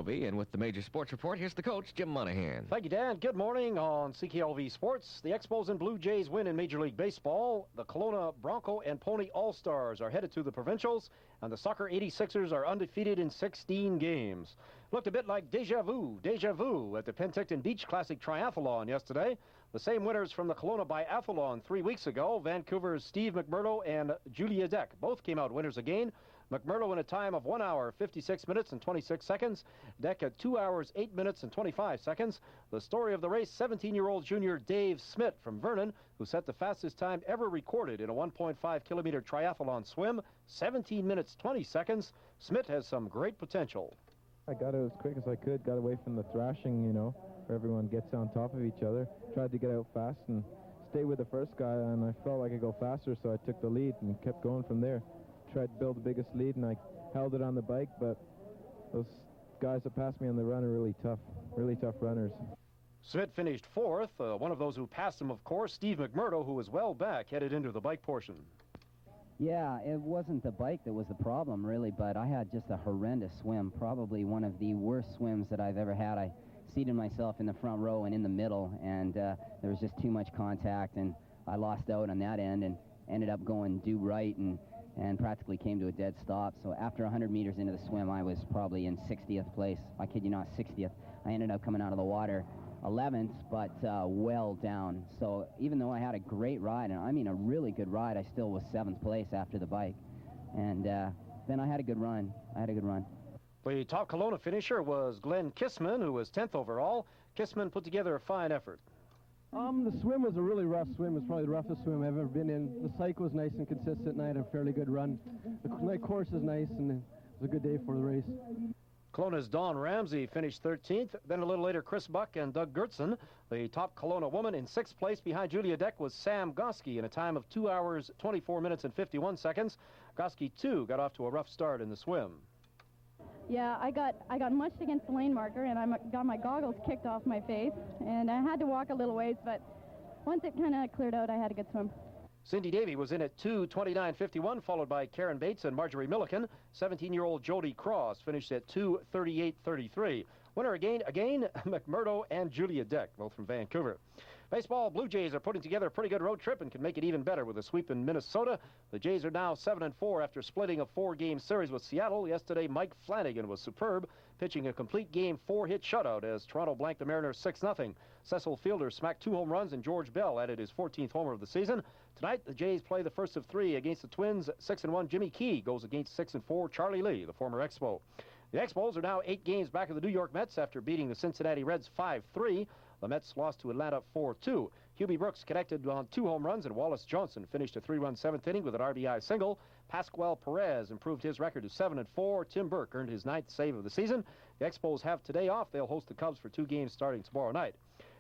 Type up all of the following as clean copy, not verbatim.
CKLV. And with the major sports report, here's the coach, Jim Monahan. Thank you, Dan. Good morning on CKLV Sports. The Expos and Blue Jays win in Major League Baseball. The Kelowna Bronco and Pony All-Stars are headed to the Provincials, and the Soccer 86ers are undefeated in 16 games. Looked a bit like deja vu at the Penticton Beach Classic Triathlon yesterday. The same winners from the Kelowna Biathlon 3 weeks ago, Vancouver's Steve McMurdo and Julia Deck, both came out winners again. McMurdo in a time of 1 hour, 56 minutes and 26 seconds. Deck at 2 hours, 8 minutes and 25 seconds. The story of the race, 17-year-old junior Dave Smith from Vernon, who set the fastest time ever recorded in a 1.5-kilometer triathlon swim, 17 minutes, 20 seconds. Smith has some great potential. I got it as quick as I could, got away from the thrashing, where everyone gets on top of each other. Tried to get out fast and stay with the first guy, and I felt like I could go faster, so I took the lead and kept going from there. Tried to build the biggest lead, and I held it on the bike, but those guys that passed me on the run are really tough runners. Smith finished fourth. One of those who passed him, of course, Steve McMurdo, who was well back, headed into the bike portion. Yeah, it wasn't the bike that was the problem, really, but I had just a horrendous swim, probably one of the worst swims that I've ever had. I seated myself in the front row and in the middle, and there was just too much contact, and I lost out on that end and ended up going due right and practically came to a dead stop. So after 100 meters into the swim, I was probably in 60th place. I kid you not, 60th. I ended up coming out of the water 11th, but well down. So even though I had a great ride, and I mean a really good ride, I still was 7th place after the bike. And then I had a good run. The top Kelowna finisher was Glenn Kissman, who was 10th overall. Kissman put together a fine effort. The swim was a really rough swim. It was probably the roughest swim I've ever been in. The cycle was nice and consistent, and I had a fairly good run. The course is nice, and it was a good day for the race. Kelowna's Dawn Ramsey finished 13th. Then a little later, Chris Buck and Doug Gertson. The top Kelowna woman in 6th place behind Julia Deck was Sam Goski in a time of 2 hours, 24 minutes and 51 seconds. Goski, too, got off to a rough start in the swim. Yeah, I got mushed against the lane marker, and I got my goggles kicked off my face, and I had to walk a little ways, but once it kind of cleared out, I had a good swim. Cindy Davey was in at 2:29.51, followed by Karen Bates and Marjorie Milliken. 17-year-old Jody Cross finished at 2:38.33. Winner again, McMurdo and Julia Deck, both from Vancouver. Baseball, Blue Jays are putting together a pretty good road trip and can make it even better with a sweep in Minnesota. The Jays are now 7-4 after splitting a 4-game series with Seattle. Yesterday, Mike Flanagan was superb, pitching a complete game 4-hit shutout as Toronto blanked the Mariners 6-0. Cecil Fielder smacked 2 home runs, and George Bell added his 14th homer of the season. Tonight, the Jays play the first of 3 against the Twins. 6-1 Jimmy Key goes against 6-4 Charlie Lee, the former Expo. The Expos are now 8 games back of the New York Mets after beating the Cincinnati Reds 5-3. The Mets lost to Atlanta 4-2. Hubie Brooks connected on 2 home runs, and Wallace Johnson finished a 3-run 7th inning with an RBI single. Pascual Perez improved his record to 7-4. Tim Burke earned his 9th save of the season. The Expos have today off. They'll host the Cubs for 2 games starting tomorrow night.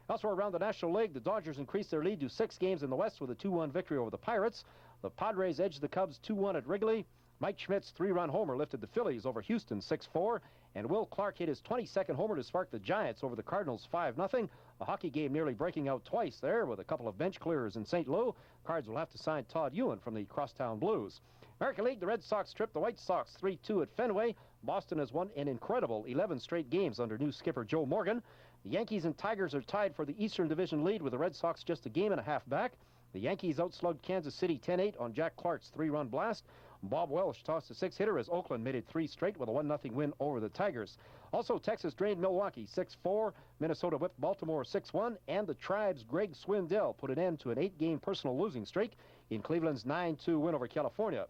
Elsewhere around the National League, the Dodgers increased their lead to 6 games in the West with a 2-1 victory over the Pirates. The Padres edged the Cubs 2-1 at Wrigley. Mike Schmidt's 3-run homer lifted the Phillies over Houston 6-4, and Will Clark hit his 22nd homer to spark the Giants over the Cardinals 5-0. A hockey game nearly breaking out twice there with a couple of bench clearers in St. Louis. Cards will have to sign Todd Ewan from the Crosstown Blues. American League, the Red Sox tripped the White Sox 3-2 at Fenway. Boston has won an incredible 11 straight games under new skipper Joe Morgan. The Yankees and Tigers are tied for the Eastern Division lead with the Red Sox just a game and a half back. The Yankees outslugged Kansas City 10-8 on Jack Clark's 3-run blast. Bob Welsh tossed a 6-hitter as Oakland made it 3 straight with a 1-0 win over the Tigers. Also, Texas drained Milwaukee 6-4, Minnesota whipped Baltimore 6-1, and the Tribe's Greg Swindell put an end to an 8-game personal losing streak in Cleveland's 9-2 win over California.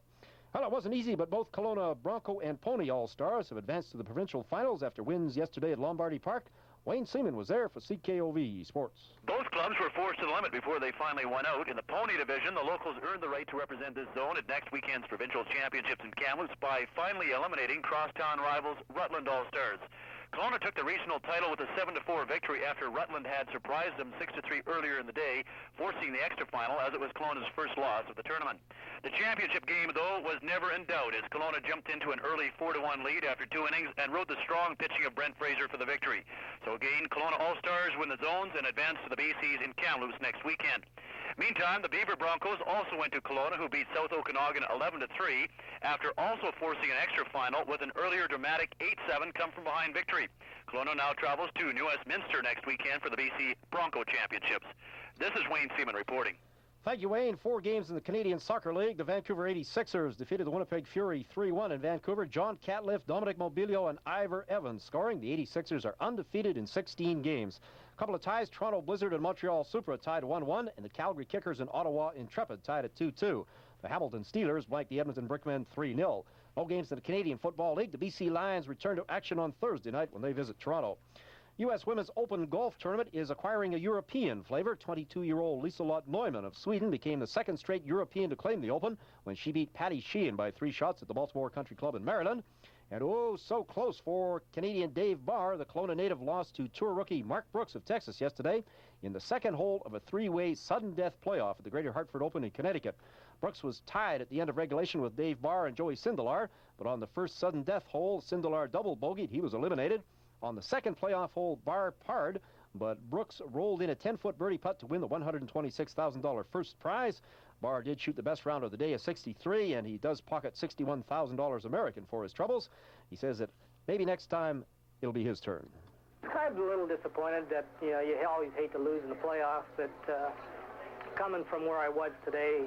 Well, it wasn't easy, but both Kelowna Bronco and Pony All-Stars have advanced to the provincial finals after wins yesterday at Lombardy Park. Wayne Seaman was there for CKOV Sports. Both clubs were forced to the limit before they finally won out. In the Pony Division, the locals earned the right to represent this zone at next weekend's provincial championships in Kamloops by finally eliminating crosstown rivals Rutland All-Stars. Kelowna took the regional title with a 7-4 victory after Rutland had surprised them 6-3 earlier in the day, forcing the extra final as it was Kelowna's first loss of the tournament. The championship game, though, was never in doubt as Kelowna jumped into an early 4-1 lead after 2 innings and rode the strong pitching of Brent Fraser for the victory. So again, Kelowna All-Stars win the zones and advance to the BCs in Kamloops next weekend. Meantime, the Beaver Broncos also went to Kelowna, who beat South Okanagan 11-3, after also forcing an extra final with an earlier dramatic 8-7 come-from-behind victory. Kelowna now travels to New Westminster next weekend for the BC Bronco Championships. This is Wayne Seaman reporting. Thank you, Wayne. 4 games in the Canadian Soccer League. The Vancouver 86ers defeated the Winnipeg Fury 3-1 in Vancouver. John Catliff, Dominic Mobilio, and Ivor Evans scoring. The 86ers are undefeated in 16 games. A couple of ties. Toronto Blizzard and Montreal Supra tied 1-1, and the Calgary Kickers and Ottawa Intrepid tied at 2-2. The Hamilton Steelers blanked the Edmonton Brickmen 3-0. No games in the Canadian Football League. The BC Lions return to action on Thursday night when they visit Toronto. U.S. Women's Open Golf Tournament is acquiring a European flavor. 22-year-old Liselott Neumann of Sweden became the second straight European to claim the Open when she beat Patty Sheehan by 3 shots at the Baltimore Country Club in Maryland. And oh, so close for Canadian Dave Barr. The Kelowna native lost to tour rookie Mark Brooks of Texas yesterday in the second hole of a 3-way sudden death playoff at the Greater Hartford Open in Connecticut. Brooks was tied at the end of regulation with Dave Barr and Joey Sindelar, but on the first sudden death hole, Sindelar double bogeyed. He was eliminated. On the second playoff hole, Barr parred, but Brooks rolled in a 10-foot birdie putt to win the $126,000 first prize. Barr did shoot the best round of the day, a 63, and he does pocket $61,000 American for his troubles. He says that maybe next time it'll be his turn. I'm a little disappointed that you always hate to lose in the playoffs, but coming from where I was today,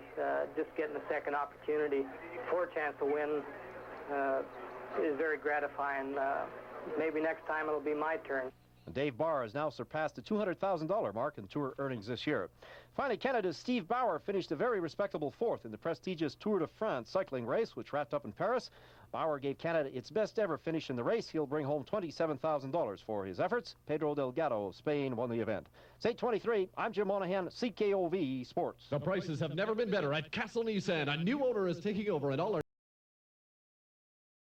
just getting a second opportunity for a chance to win is very gratifying. Maybe next time it'll be my turn. Dave Barr has now surpassed the $200,000 mark in tour earnings this year. Finally, Canada's Steve Bauer finished a very respectable 4th in the prestigious Tour de France cycling race, which wrapped up in Paris. Bauer gave Canada its best ever finish in the race. He'll bring home $27,000 for his efforts. Pedro Delgado of Spain won the event. It's 8:23. I'm Jim Monahan, CKOV Sports. The prices have never been better at Castle Nissan. A new owner is taking over and all our